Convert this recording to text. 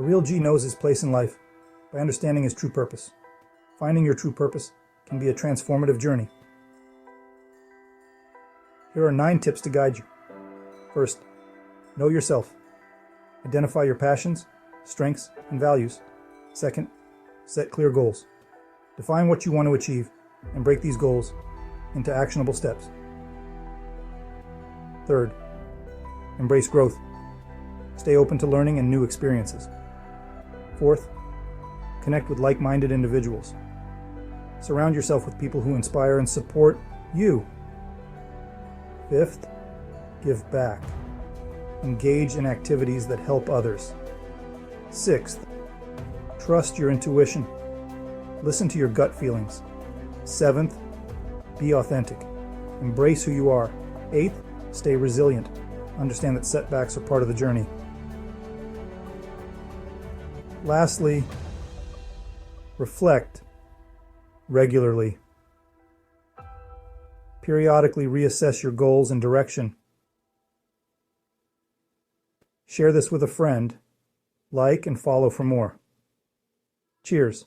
A real G knows his place in life by understanding his true purpose. Finding your true purpose can be a transformative journey. Here are 9 tips to guide you. First, know yourself. Identify your passions, strengths, and values. Second, set clear goals. Define what you want to achieve and break these goals into actionable steps. Third, embrace growth. Stay open to learning and new experiences. Fourth, connect with like-minded individuals. Surround yourself with people who inspire and support you. Fifth, give back. Engage in activities that help others. Sixth, trust your intuition. Listen to your gut feelings. Seventh, be authentic. Embrace who you are. Eighth, stay resilient. Understand that setbacks are part of the journey. Lastly, reflect regularly. Periodically reassess your goals and direction. Share this with a friend. Like and follow for more. Cheers.